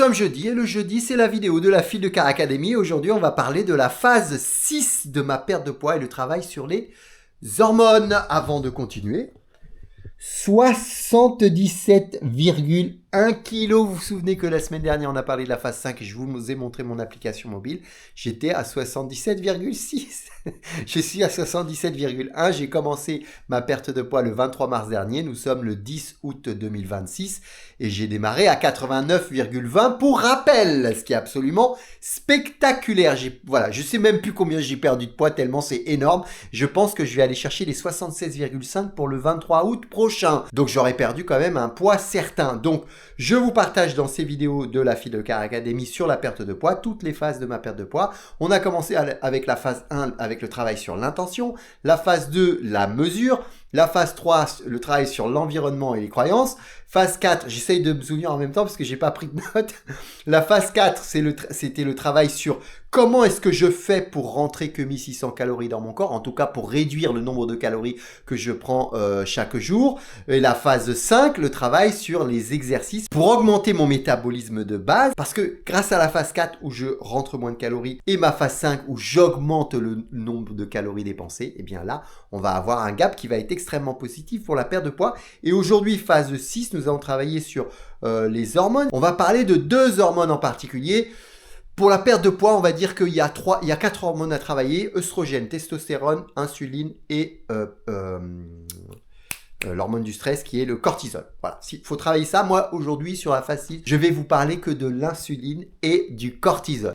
sommes jeudi et le jeudi c'est la vidéo de la file de Car Academy. Aujourd'hui on va parler de la phase 6 de ma perte de poids et le travail sur les hormones. Avant de continuer, 77,1 kg. Vous vous souvenez que la semaine dernière on a parlé de la phase 5 et je vous ai montré mon application mobile. J'étais à 77,6. Je suis à 77,1. J'ai commencé ma perte de poids le 23 mars dernier. Nous sommes le 10 août 2026 et j'ai démarré à 89,20 pour rappel, ce qui est absolument spectaculaire. Voilà, je sais même plus combien j'ai perdu de poids tellement c'est énorme. Je pense que je vais aller chercher les 76,5 pour le 23 août prochain. Donc j'aurais perdu quand même un poids certain. Donc je vous partage dans ces vidéos de la file de Car Academy sur la perte de poids, toutes les phases de ma perte de poids. On a commencé avec la phase 1, avec le travail sur l'intention, la phase 2, la mesure, la phase 3, le travail sur l'environnement et les croyances. Phase 4, j'essaye de me souvenir en même temps parce que j'ai pas pris de notes. La phase 4, c'était le travail sur comment est-ce que je fais pour rentrer que 1600 calories dans mon corps, en tout cas pour réduire le nombre de calories que je prends chaque jour. Et la phase 5, le travail sur les exercices pour augmenter mon métabolisme de base, parce que grâce à la phase 4 où je rentre moins de calories et ma phase 5 où j'augmente le nombre de calories dépensées, et bien là, on va avoir un gap qui va être extrêmement positif pour la perte de poids. Et aujourd'hui, phase 6, nous allons travailler sur les hormones. On va parler de 2 hormones en particulier. Pour la perte de poids, on va dire qu'il y a 4 hormones à travailler: œstrogène, testostérone, insuline et l'hormone du stress qui est le cortisol. Voilà, il faut travailler ça. Moi, aujourd'hui, sur la phase 6, je vais vous parler que de l'insuline et du cortisol.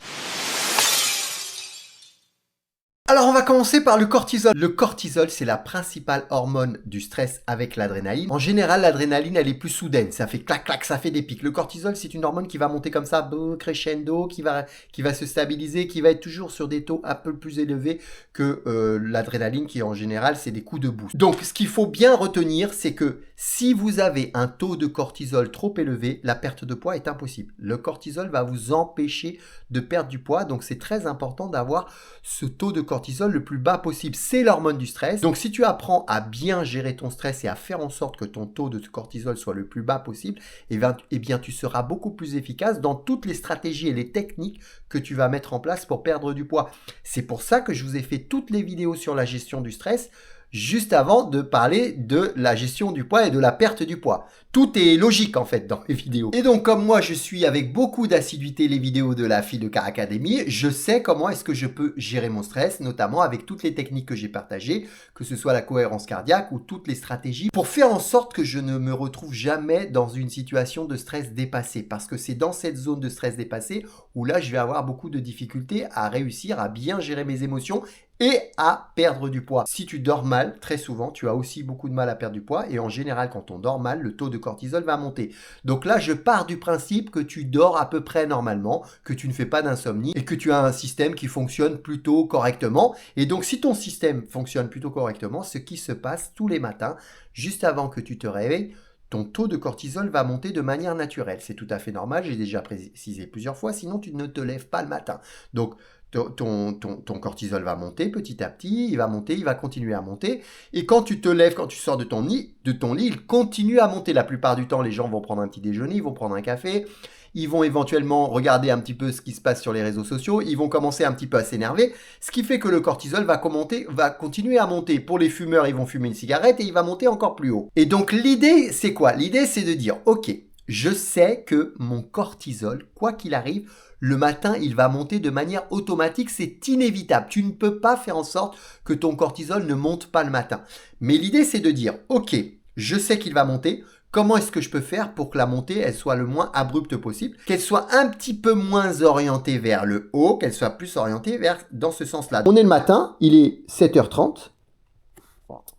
Alors, on va commencer par le cortisol. Le cortisol, c'est la principale hormone du stress avec l'adrénaline. En général, l'adrénaline, elle est plus soudaine. Ça fait clac, clac, ça fait des pics. Le cortisol, c'est une hormone qui va monter comme ça, crescendo, qui va se stabiliser, qui va être toujours sur des taux un peu plus élevés que l'adrénaline, qui en général, c'est des coups de boost. Donc, ce qu'il faut bien retenir, c'est que si vous avez un taux de cortisol trop élevé, la perte de poids est impossible. Le cortisol va vous empêcher de perdre du poids. Donc, c'est très important d'avoir ce taux de cortisol le plus bas possible. C'est l'hormone du stress. Donc si tu apprends à bien gérer ton stress et à faire en sorte que ton taux de cortisol soit le plus bas possible, eh bien tu seras beaucoup plus efficace dans toutes les stratégies et les techniques que tu vas mettre en place pour perdre du poids. C'est pour ça que je vous ai fait toutes les vidéos sur la gestion du stress juste avant de parler de la gestion du poids et de la perte du poids. Tout est logique en fait dans les vidéos. Et donc comme moi je suis avec beaucoup d'assiduité les vidéos de la file de Car Academy, je sais comment est-ce que je peux gérer mon stress, notamment avec toutes les techniques que j'ai partagées, que ce soit la cohérence cardiaque ou toutes les stratégies, pour faire en sorte que je ne me retrouve jamais dans une situation de stress dépassé. Parce que c'est dans cette zone de stress dépassé où là je vais avoir beaucoup de difficultés à réussir à bien gérer mes émotions et à perdre du poids. Si tu dors mal, très souvent, tu as aussi beaucoup de mal à perdre du poids et en général, quand on dort mal, le taux de cortisol va monter. Donc là, je pars du principe que tu dors à peu près normalement, que tu ne fais pas d'insomnie et que tu as un système qui fonctionne plutôt correctement. Et donc, si ton système fonctionne plutôt correctement, ce qui se passe tous les matins, juste avant que tu te réveilles, ton taux de cortisol va monter de manière naturelle. C'est tout à fait normal, j'ai déjà précisé plusieurs fois, sinon tu ne te lèves pas le matin. Donc, ton cortisol va monter petit à petit, il va monter, il va continuer à monter. Et quand tu te lèves, quand tu sors de ton lit, il continue à monter. La plupart du temps, les gens vont prendre un petit déjeuner, ils vont prendre un café, ils vont éventuellement regarder un petit peu ce qui se passe sur les réseaux sociaux, ils vont commencer un petit peu à s'énerver, ce qui fait que le cortisol va continuer à monter. Pour les fumeurs, ils vont fumer une cigarette et il va monter encore plus haut. Et donc l'idée, c'est quoi? L'idée, c'est de dire, ok, je sais que mon cortisol, quoi qu'il arrive, le matin, il va monter de manière automatique, c'est inévitable. Tu ne peux pas faire en sorte que ton cortisol ne monte pas le matin. Mais l'idée, c'est de dire, ok, je sais qu'il va monter. Comment est-ce que je peux faire pour que la montée, elle soit le moins abrupte possible, qu'elle soit un petit peu moins orientée vers le haut, qu'elle soit plus orientée dans ce sens-là. On est le matin, il est 7h30.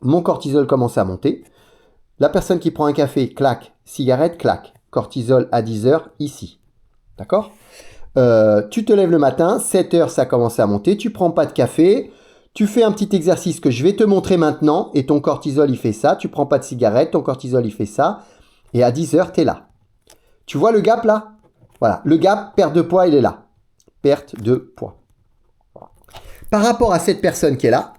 Mon cortisol commence à monter. La personne qui prend un café, clac, cigarette, clac. Cortisol à 10h, ici. D'accord ? Tu te lèves le matin, 7h ça commence à monter, tu prends pas de café, tu fais un petit exercice que je vais te montrer maintenant et ton cortisol il fait ça, tu prends pas de cigarette, ton cortisol il fait ça et à 10h tu es là. Tu vois le gap là? Voilà, le gap perte de poids il est là. Perte de poids. Par rapport à cette personne qui est là,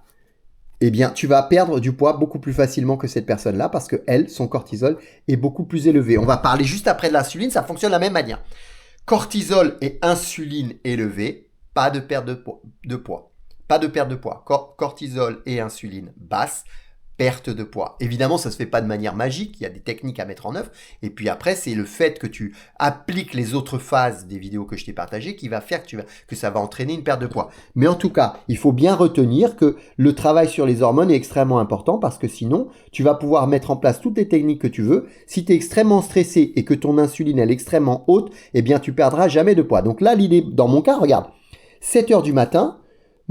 eh bien tu vas perdre du poids beaucoup plus facilement que cette personne-là parce que elle, son cortisol est beaucoup plus élevé. On va parler juste après de l'insuline, ça fonctionne de la même manière. Cortisol et insuline élevée, pas de perte de poids. Pas de perte de poids. Cortisol et insuline basse, perte de poids. Évidemment, ça se fait pas de manière magique, il y a des techniques à mettre en œuvre. Et puis après, c'est le fait que tu appliques les autres phases des vidéos que je t'ai partagées qui va faire que ça va entraîner une perte de poids. Mais en tout cas, il faut bien retenir que le travail sur les hormones est extrêmement important parce que sinon, tu vas pouvoir mettre en place toutes les techniques que tu veux. Si tu es extrêmement stressé et que ton insuline est extrêmement haute, eh bien, tu perdras jamais de poids. Donc là, l'idée, dans mon cas, regarde, 7 heures du matin,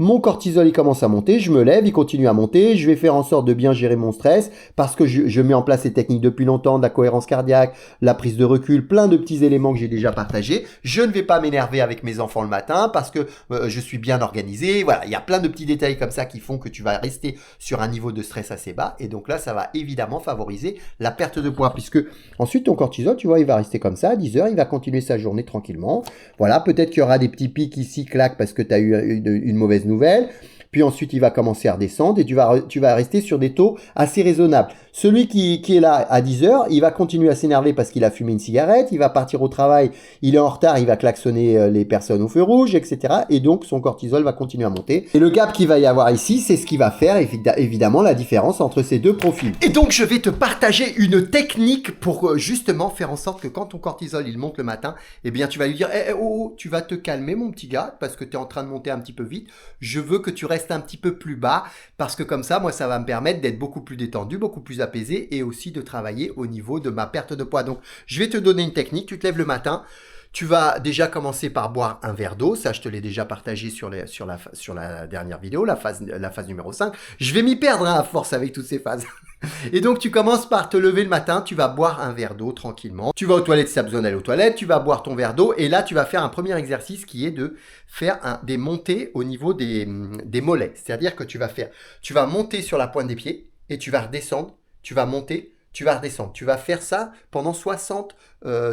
mon cortisol, il commence à monter, je me lève, il continue à monter, je vais faire en sorte de bien gérer mon stress parce que je mets en place ces techniques depuis longtemps, de la cohérence cardiaque, la prise de recul, plein de petits éléments que j'ai déjà partagés. Je ne vais pas m'énerver avec mes enfants le matin parce que je suis bien organisé. Voilà, il y a plein de petits détails comme ça qui font que tu vas rester sur un niveau de stress assez bas et donc là, ça va évidemment favoriser la perte de poids puisque ensuite ton cortisol, tu vois, il va rester comme ça à 10 heures, il va continuer sa journée tranquillement. Voilà, peut-être qu'il y aura des petits pics ici, clac, parce que tu as eu une mauvaise nouvelle, puis ensuite il va commencer à redescendre et tu vas rester sur des taux assez raisonnables. Celui qui est là à 10 heures, il va continuer à s'énerver parce qu'il a fumé une cigarette, il va partir au travail, il est en retard, il va klaxonner les personnes au feu rouge, etc. Et donc son cortisol va continuer à monter. Et le gap qu'il va y avoir ici, c'est ce qui va faire évidemment la différence entre ces deux profils. Et donc je vais te partager une technique pour justement faire en sorte que quand ton cortisol il monte le matin, eh bien tu vas lui dire tu vas te calmer mon petit gars parce que tu es en train de monter un petit peu vite. Je veux que tu restes un petit peu plus bas parce que comme ça, moi ça va me permettre d'être beaucoup plus détendu, beaucoup plus apaisé et aussi de travailler au niveau de ma perte de poids. Donc, je vais te donner une technique. Tu te lèves le matin. Tu vas déjà commencer par boire un verre d'eau. Ça, je te l'ai déjà partagé sur la dernière vidéo, la phase numéro 5. Je vais m'y perdre à force avec toutes ces phases. Et donc, tu commences par te lever le matin. Tu vas boire un verre d'eau tranquillement. Tu vas aux toilettes si tu as besoin d'aller aux toilettes. Tu vas boire ton verre d'eau. Et là, tu vas faire un premier exercice qui est de faire des montées au niveau des mollets. C'est-à-dire que tu vas monter sur la pointe des pieds et tu vas redescendre. Tu vas monter, tu vas redescendre. Tu vas faire ça pendant 60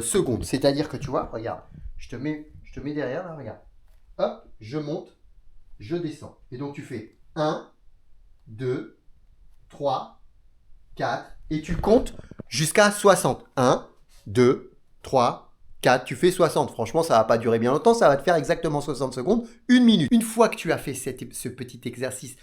secondes. C'est-à-dire que tu vois, regarde, je te mets derrière, là, regarde. Hop, je monte, je descends. Et donc tu fais 1, 2, 3, 4, et tu comptes jusqu'à 60. 1, 2, 3, 4, tu fais 60. Franchement, ça ne va pas durer bien longtemps, ça va te faire exactement 60 secondes, 1 minute. Une fois que tu as fait ce petit exercice,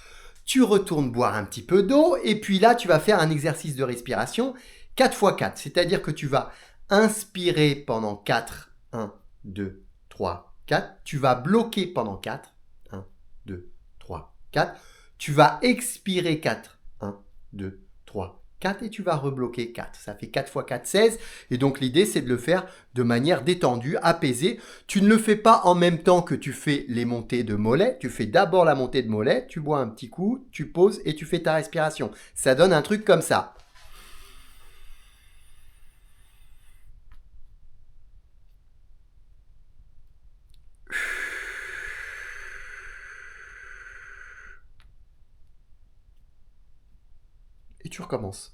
tu retournes boire un petit peu d'eau et puis là, tu vas faire un exercice de respiration 4 x 4. C'est-à-dire que tu vas inspirer pendant 4. 1, 2, 3, 4. Tu vas bloquer pendant 4. 1, 2, 3, 4. Tu vas expirer 4. 1, 2, 3, 4 et tu vas rebloquer 4. Ça fait 4 x 4, 16. Et donc l'idée, c'est de le faire de manière détendue, apaisée. Tu ne le fais pas en même temps que tu fais les montées de mollets. Tu fais d'abord la montée de mollets, tu bois un petit coup, tu poses et tu fais ta respiration. Ça donne un truc comme ça. Et tu recommences.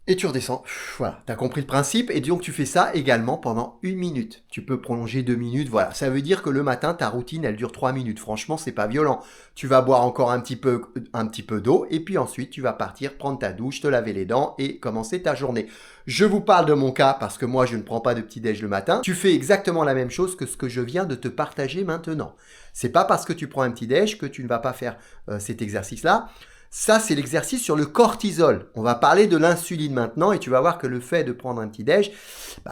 Et tu redescends. Voilà, tu as compris le principe. Et donc, tu fais ça également pendant 1 minute. Tu peux prolonger 2 minutes. Voilà, ça veut dire que le matin, ta routine, elle dure 3 minutes. Franchement, c'est pas violent. Tu vas boire encore un petit peu d'eau. Et puis ensuite, tu vas partir prendre ta douche, te laver les dents et commencer ta journée. Je vous parle de mon cas parce que moi, je ne prends pas de petit-déj le matin. Tu fais exactement la même chose que ce que je viens de te partager maintenant. C'est pas parce que tu prends un petit-déj que tu ne vas pas faire cet exercice-là. Ça, c'est l'exercice sur le cortisol. On va parler de l'insuline maintenant et tu vas voir que le fait de prendre un petit-déj,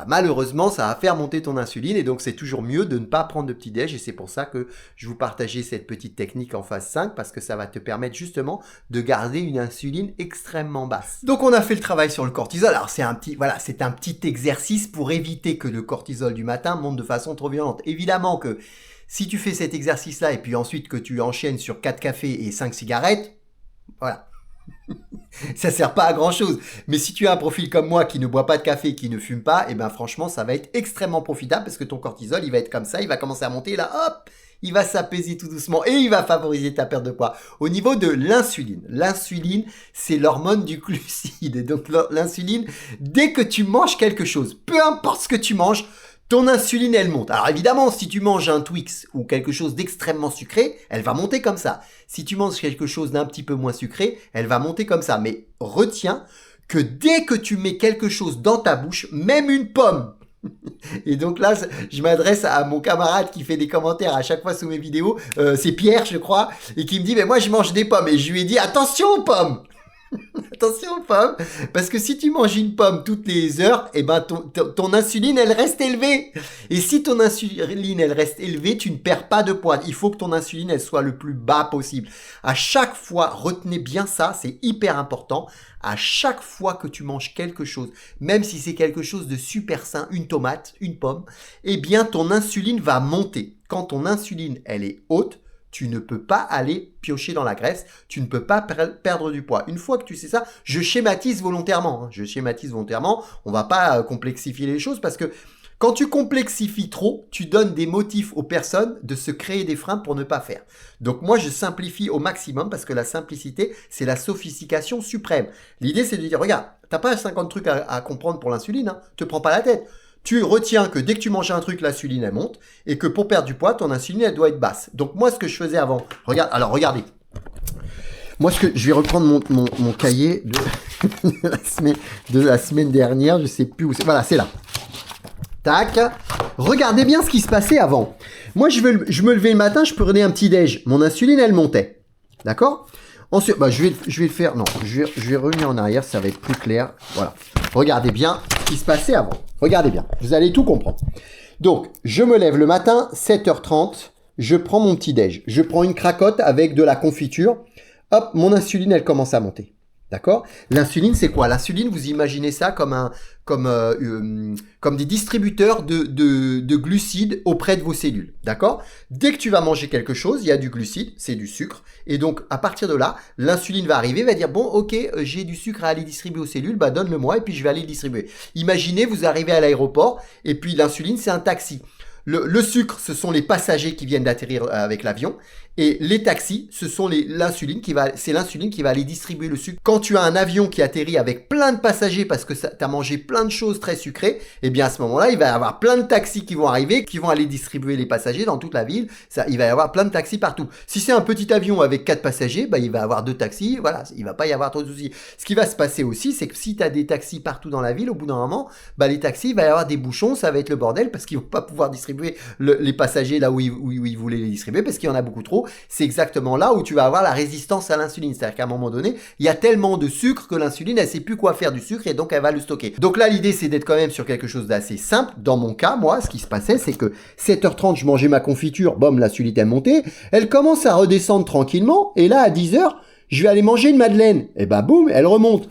malheureusement, ça va faire monter ton insuline et donc c'est toujours mieux de ne pas prendre de petit-déj et c'est pour ça que je vous partageais cette petite technique en phase 5 parce que ça va te permettre justement de garder une insuline extrêmement basse. Donc, on a fait le travail sur le cortisol. Alors, c'est un petit exercice pour éviter que le cortisol du matin monte de façon trop violente. Évidemment que si tu fais cet exercice-là et puis ensuite que tu enchaînes sur 4 cafés et 5 cigarettes, voilà. Ça sert pas à grand chose. Mais si tu as un profil comme moi qui ne boit pas de café, qui ne fume pas, et franchement, ça va être extrêmement profitable parce que ton cortisol, il va être comme ça, il va commencer à monter, et là, hop, il va s'apaiser tout doucement et il va favoriser ta perte de poids. Au niveau de l'insuline, c'est l'hormone du glucide. Et donc, l'insuline, dès que tu manges quelque chose, peu importe ce que tu manges, ton insuline, elle monte. Alors évidemment, si tu manges un Twix ou quelque chose d'extrêmement sucré, elle va monter comme ça. Si tu manges quelque chose d'un petit peu moins sucré, elle va monter comme ça. Mais retiens que dès que tu mets quelque chose dans ta bouche, même une pomme, et donc là, je m'adresse à mon camarade qui fait des commentaires à chaque fois sous mes vidéos, c'est Pierre, je crois, et qui me dit, mais moi je mange des pommes, et je lui ai dit, attention aux pommes. Attention aux pommes, parce que si tu manges une pomme toutes les heures, eh ben ton insuline elle reste élevée. Et si ton insuline elle reste élevée, tu ne perds pas de poids. Il faut que ton insuline elle soit le plus bas possible. À chaque fois, retenez bien ça, c'est hyper important. À chaque fois que tu manges quelque chose, même si c'est quelque chose de super sain, une tomate, une pomme, eh bien ton insuline va monter. Quand ton insuline elle est haute, tu ne peux pas aller piocher dans la graisse, tu ne peux pas perdre du poids. Une fois que tu sais ça, je schématise volontairement. On va pas complexifier les choses parce que quand tu complexifies trop, tu donnes des motifs aux personnes de se créer des freins pour ne pas faire. Donc moi, je simplifie au maximum parce que la simplicité, c'est la sophistication suprême. L'idée, c'est de dire, regarde, t'as pas 50 trucs à comprendre pour l'insuline, hein, te prends pas la tête. Tu retiens que dès que tu manges un truc, l'insuline elle monte et que pour perdre du poids, ton insuline elle doit être basse. Donc moi, ce que je faisais avant, regardez. Moi, je vais reprendre mon cahier de la semaine dernière, je sais plus où c'est. Voilà, c'est là. Tac. Regardez bien ce qui se passait avant. Moi, je me levais le matin, je prenais un petit déj. Mon insuline elle montait. D'accord? Ensuite, je vais le faire. Non, je vais revenir en arrière, ça va être plus clair. Voilà. Regardez bien ce qui se passait avant. Regardez bien, vous allez tout comprendre. Donc, je me lève le matin, 7h30, je prends mon petit déj. Je prends une cracotte avec de la confiture. Hop, mon insuline, elle commence à monter. D'accord? L'insuline, c'est quoi? L'insuline, vous imaginez ça comme des distributeurs de glucides auprès de vos cellules. D'accord? Dès que tu vas manger quelque chose, il y a du glucide, c'est du sucre. Et donc, à partir de là, l'insuline va arriver, va dire, bon, ok, j'ai du sucre à aller distribuer aux cellules, bah donne-le-moi et puis je vais aller le distribuer. Imaginez, vous arrivez à l'aéroport et puis l'insuline, c'est un taxi. Le sucre, ce sont les passagers qui viennent d'atterrir avec l'avion. Et les taxis, c'est l'insuline qui va aller distribuer le sucre. Quand tu as un avion qui atterrit avec plein de passagers parce que tu as mangé plein de choses très sucrées, eh bien à ce moment-là, il va y avoir plein de taxis qui vont arriver, qui vont aller distribuer les passagers dans toute la ville. Il va y avoir plein de taxis partout. Si c'est un petit avion avec 4 passagers, il va y avoir 2 taxis. Voilà, il va pas y avoir trop de soucis. Ce qui va se passer aussi, c'est que si tu as des taxis partout dans la ville, au bout d'un moment, les taxis, il va y avoir des bouchons, ça va être le bordel parce qu'ils vont pas pouvoir distribuer les passagers là où ils voulaient les distribuer parce qu'il y en a beaucoup trop. C'est exactement là où tu vas avoir la résistance à l'insuline. C'est-à-dire qu'à un moment donné, il y a tellement de sucre que l'insuline, elle sait plus quoi faire du sucre et donc elle va le stocker. Donc là, l'idée, c'est d'être quand même sur quelque chose d'assez simple. Dans mon cas, moi, ce qui se passait, c'est que 7h30, je mangeais ma confiture, l'insuline est montée, elle commence à redescendre tranquillement et là, à 10h, je vais aller manger une madeleine. Et boum, elle remonte.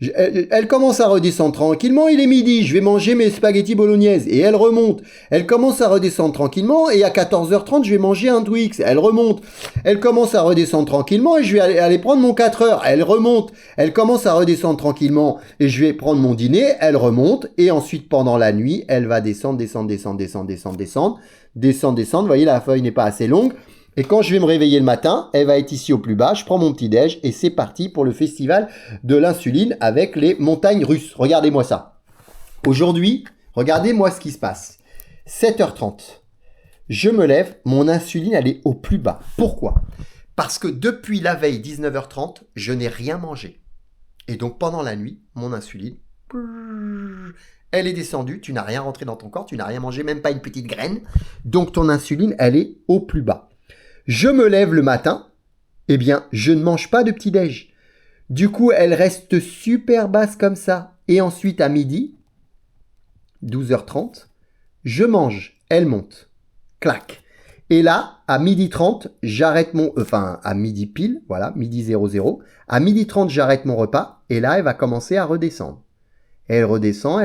Elle commence à redescendre tranquillement, il est midi, je vais manger mes spaghettis bolognaises et elle remonte. Elle commence à redescendre tranquillement et à 14h30 je vais manger un Twix, elle remonte. Elle commence à redescendre tranquillement et je vais aller prendre mon 4h, elle remonte. Elle commence à redescendre tranquillement et je vais prendre mon dîner, elle remonte et ensuite pendant la nuit, elle va descendre. Vous voyez, la feuille n'est pas assez longue. Et quand je vais me réveiller le matin, elle va être ici au plus bas, je prends mon petit déj et c'est parti pour le festival de l'insuline avec les montagnes russes. Regardez-moi ça. Aujourd'hui, regardez-moi ce qui se passe. 7h30. Je me lève, mon insuline elle est au plus bas. Pourquoi? Parce que depuis la veille 19h30, je n'ai rien mangé. Et donc pendant la nuit, mon insuline, elle est descendue, tu n'as rien rentré dans ton corps, tu n'as rien mangé, même pas une petite graine. Donc ton insuline, elle est au plus bas. Je me lève le matin, eh bien, je ne mange pas de petit-déj. Du coup, elle reste super basse comme ça. Et ensuite, à midi, 12h30, je mange, elle monte. Clac. Et là, à 12h30, j'arrête à midi pile, voilà, midi 00. À 12h30, j'arrête mon repas. Et là, elle va commencer à redescendre. Elle redescend.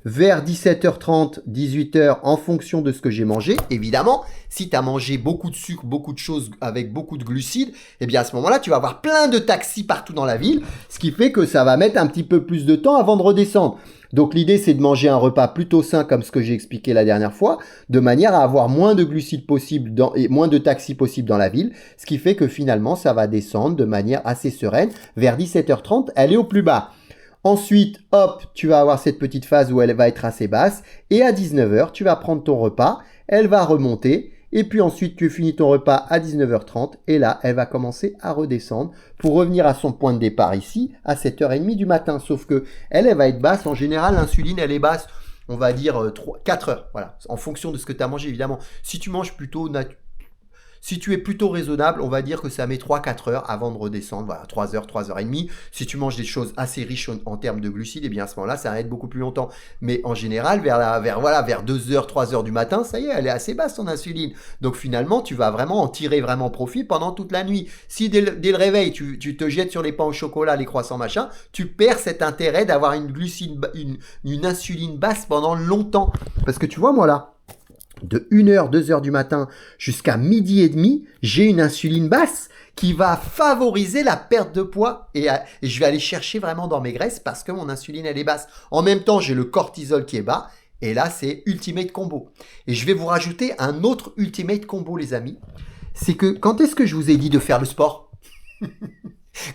Vers 17h30, 18h, en fonction de ce que j'ai mangé. Évidemment, si tu as mangé beaucoup de sucre, beaucoup de choses avec beaucoup de glucides, eh bien à ce moment-là, tu vas avoir plein de taxis partout dans la ville, ce qui fait que ça va mettre un petit peu plus de temps avant de redescendre. Donc l'idée, c'est de manger un repas plutôt sain, comme ce que j'ai expliqué la dernière fois, de manière à avoir moins de glucides possible et moins de taxis possible dans la ville, ce qui fait que finalement, ça va descendre de manière assez sereine. Vers 17h30, elle est au plus bas. Ensuite, hop, tu vas avoir cette petite phase où elle va être assez basse. Et à 19h, tu vas prendre ton repas, elle va remonter. Et puis ensuite, tu finis ton repas à 19h30 et là, elle va commencer à redescendre pour revenir à son point de départ ici à 7h30 du matin. Sauf que elle va être basse. En général, l'insuline, elle est basse, on va dire 4 heures. Voilà, en fonction de ce que tu as mangé, évidemment. Si tu manges plutôt si tu es plutôt raisonnable, on va dire que ça met 3-4 heures avant de redescendre. Voilà, 3 heures, 3 heures et demie. Si tu manges des choses assez riches en termes de glucides, et bien à ce moment-là, ça va être beaucoup plus longtemps. Mais en général, vers 2 heures, 3 heures du matin, ça y est, elle est assez basse ton insuline. Donc finalement, tu vas vraiment en tirer vraiment profit pendant toute la nuit. Si dès le réveil, tu te jettes sur les pains au chocolat, les croissants, machin, tu perds cet intérêt d'avoir une insuline basse pendant longtemps. Parce que tu vois, moi là, de 1h, 2h du matin jusqu'à midi et demi, j'ai une insuline basse qui va favoriser la perte de poids et je vais aller chercher vraiment dans mes graisses parce que mon insuline elle est basse. En même temps, j'ai le cortisol qui est bas et là c'est Ultimate Combo. Et je vais vous rajouter un autre Ultimate Combo les amis. C'est que quand est-ce que je vous ai dit de faire le sport?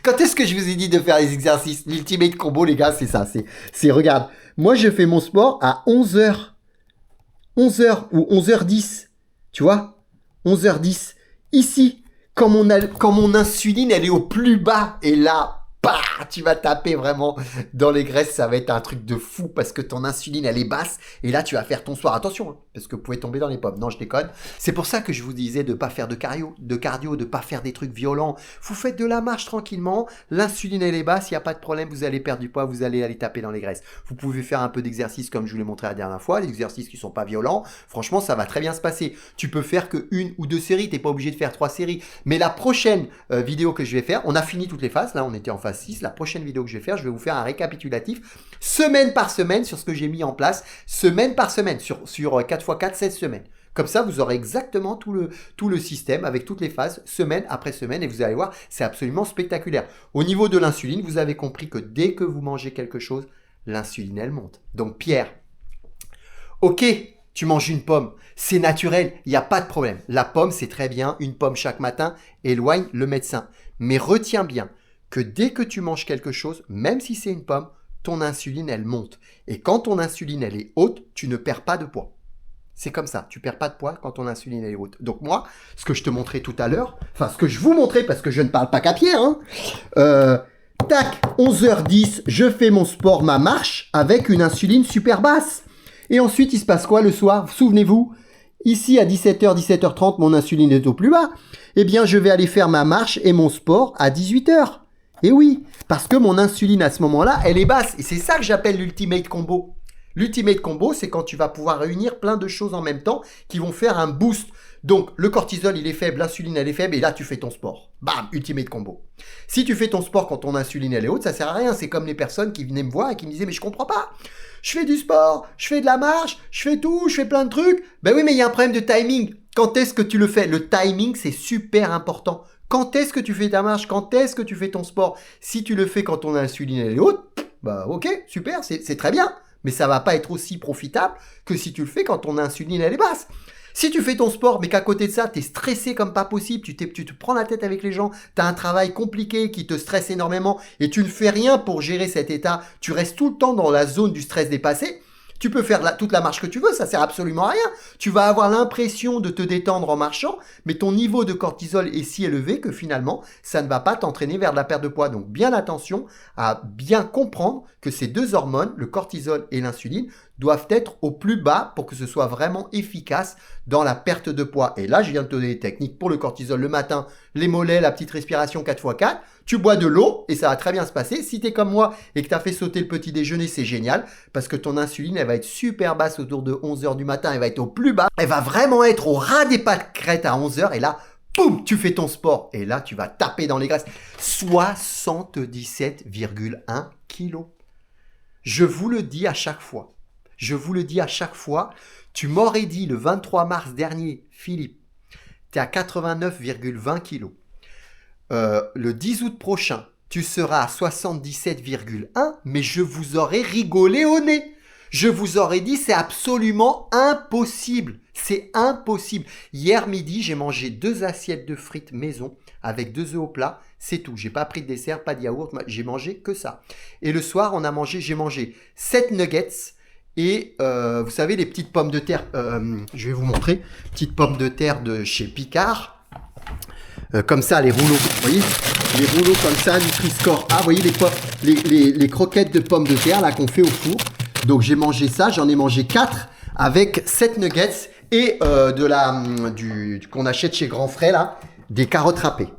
Quand est-ce que je vous ai dit de faire les exercices? L'Ultimate Combo les gars, c'est ça. C'est regarde, moi je fais mon sport à 11h. 11h ou 11h10, tu vois, 11h10. Ici, quand mon insuline, elle est au plus bas, et là, bah, tu vas taper vraiment dans les graisses, ça va être un truc de fou, parce que ton insuline, elle est basse, et là, tu vas faire ton soir. Attention, hein, parce que vous pouvez tomber dans les pommes. Non, je déconne. C'est pour ça que je vous disais de pas faire de cardio, de pas faire des trucs violents. Vous faites de la marche tranquillement, l'insuline, elle est basse, il n'y a pas de problème, vous allez perdre du poids, vous allez aller taper dans les graisses. Vous pouvez faire un peu d'exercice comme je vous l'ai montré la dernière fois, des exercices qui sont pas violents. Franchement, ça va très bien se passer. Tu peux faire que 1 ou 2 séries, t'es pas obligé de faire 3 séries. Mais la prochaine vidéo que je vais faire, on a fini toutes les phases, là on était en phase 6, la prochaine vidéo que je vais faire, je vais vous faire un récapitulatif semaine par semaine sur ce que j'ai mis en place, semaine par semaine, sur 4x4, 16 semaines. Comme ça, vous aurez exactement tout le système avec toutes les phases, semaine après semaine, et vous allez voir, c'est absolument spectaculaire. Au niveau de l'insuline, vous avez compris que dès que vous mangez quelque chose, l'insuline, elle monte. Donc Pierre, ok, tu manges une pomme, c'est naturel, il n'y a pas de problème. La pomme, c'est très bien, une pomme chaque matin, éloigne le médecin. Mais retiens bien que dès que tu manges quelque chose, même si c'est une pomme, ton insuline, elle monte. Et quand ton insuline, elle est haute, tu ne perds pas de poids. C'est comme ça, tu perds pas de poids quand ton insuline elle est haute. Donc moi, ce que je te montrais tout à l'heure, enfin ce que je vous montrais parce que je ne parle pas qu'à Pierre, hein, tac, 11h10, je fais mon sport, ma marche avec une insuline super basse. Et ensuite, il se passe quoi le soir? Souvenez-vous, ici à 17h, 17h30, mon insuline est au plus bas. Eh bien, je vais aller faire ma marche et mon sport à 18h. Et oui, parce que mon insuline à ce moment-là, elle est basse. Et c'est ça que j'appelle l'Ultimate Combo. L'Ultimate Combo, c'est quand tu vas pouvoir réunir plein de choses en même temps qui vont faire un boost. Donc, le cortisol, il est faible, l'insuline, elle est faible, et là, tu fais ton sport. Bam, Ultimate Combo. Si tu fais ton sport quand ton insuline, elle est haute, ça sert à rien. C'est comme les personnes qui venaient me voir et qui me disaient, mais je comprends pas. Je fais du sport, je fais de la marche, je fais tout, je fais plein de trucs. Ben oui, mais il y a un problème de timing. Quand est-ce que tu le fais? Le timing, c'est super important. Quand est-ce que tu fais ta marche? Quand est-ce que tu fais ton sport? Si tu le fais quand ton insuline, elle est haute, bah ok, super, c'est très bien. Mais ça va pas être aussi profitable que si tu le fais quand ton insuline elle est basse. Si tu fais ton sport, mais qu'à côté de ça, tu es stressé comme pas possible, tu te prends la tête avec les gens, tu as un travail compliqué qui te stresse énormément et tu ne fais rien pour gérer cet état, tu restes tout le temps dans la zone du stress dépassé, tu peux faire toute la marche que tu veux, ça sert absolument à rien. Tu vas avoir l'impression de te détendre en marchant, mais ton niveau de cortisol est si élevé que finalement, ça ne va pas t'entraîner vers de la perte de poids. Donc bien attention à bien comprendre que ces deux hormones, le cortisol et l'insuline, doivent être au plus bas pour que ce soit vraiment efficace dans la perte de poids. Et là, je viens de te donner des techniques pour le cortisol le matin, les mollets, la petite respiration 4x4. Tu bois de l'eau et ça va très bien se passer. Si tu es comme moi et que tu as fait sauter le petit déjeuner, c'est génial parce que ton insuline, elle va être super basse autour de 11h du matin. Elle va être au plus bas. Elle va vraiment être au ras des pâquerettes à 11h et là, boum, tu fais ton sport. Et là, tu vas taper dans les graisses. 77,1 kilos. Je vous le dis à chaque fois. Je vous le dis à chaque fois. Tu m'aurais dit le 23 mars dernier, Philippe, tu es à 89,20 kilos. Le 10 août prochain, tu seras à 77,1, mais je vous aurais rigolé au nez. Je vous aurais dit, c'est absolument impossible. C'est impossible. Hier midi, j'ai mangé 2 assiettes de frites maison avec 2 œufs au plat. C'est tout. J'ai pas pris de dessert, pas de yaourt. J'ai mangé que ça. Et le soir, j'ai mangé 7 nuggets et vous savez les petites pommes de terre, je vais vous montrer, petites pommes de terre de chez Picard, comme ça les rouleaux, vous voyez, les rouleaux comme ça, Nutri-Score A, vous voyez les croquettes de pommes de terre là qu'on fait au four. Donc j'ai mangé ça, j'en ai mangé 4 avec 7 nuggets et qu'on achète chez Grand Frais là, des carottes râpées.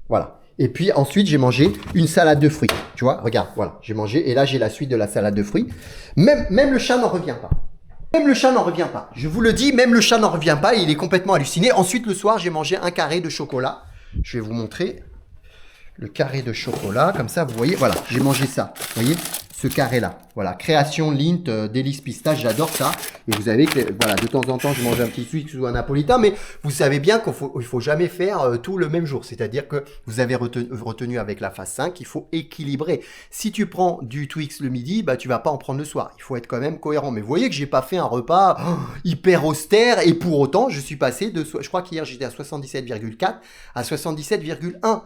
Voilà. Et puis ensuite, j'ai mangé une salade de fruits. Tu vois, regarde, voilà, j'ai mangé. Et là, j'ai la suite de la salade de fruits. Même le chat n'en revient pas. Même le chat n'en revient pas. Je vous le dis, même le chat n'en revient pas. Il est complètement halluciné. Ensuite, le soir, j'ai mangé un carré de chocolat. Je vais vous montrer le carré de chocolat. Comme ça, vous voyez, voilà, j'ai mangé ça. Vous voyez, ce carré-là. Voilà, création Lindt, délice pistache, j'adore ça. Et vous savez que, voilà, de temps en temps, je mange un petit Twix ou un napolitain, mais vous savez bien qu'il faut jamais faire tout le même jour. C'est-à-dire que vous avez retenu avec la phase 5, il faut équilibrer. Si tu prends du Twix le midi, bah, tu vas pas en prendre le soir. Il faut être quand même cohérent. Mais vous voyez que j'ai pas fait un repas hyper austère et pour autant, je suis passé je crois qu'hier, j'étais à 77,4 à 77,1.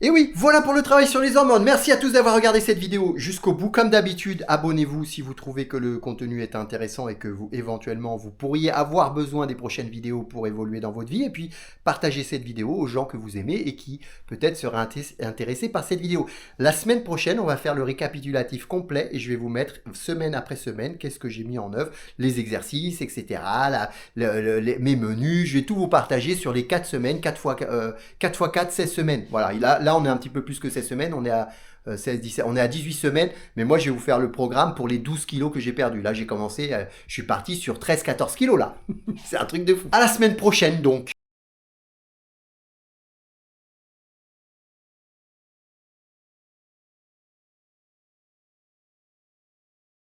Et oui, voilà pour le travail sur les hormones. Merci à tous d'avoir regardé cette vidéo jusqu'au bout. Comme d'habitude, abonnez-vous si vous trouvez que le contenu est intéressant et que éventuellement, vous pourriez avoir besoin des prochaines vidéos pour évoluer dans votre vie. Et puis, partagez cette vidéo aux gens que vous aimez et qui peut-être seraient intéressés par cette vidéo. La semaine prochaine, on va faire le récapitulatif complet et je vais vous mettre semaine après semaine qu'est-ce que j'ai mis en œuvre, les exercices, etc., mes menus. Je vais tout vous partager sur les 4 semaines, 4 x 4, 16 semaines. Voilà, là, on est un petit peu plus que 16 semaines, on est à 17, on est à 18 semaines, mais moi je vais vous faire le programme pour les 12 kilos que j'ai perdus. Là j'ai commencé, je suis parti sur 13-14 kilos là. C'est un truc de fou. À la semaine prochaine donc.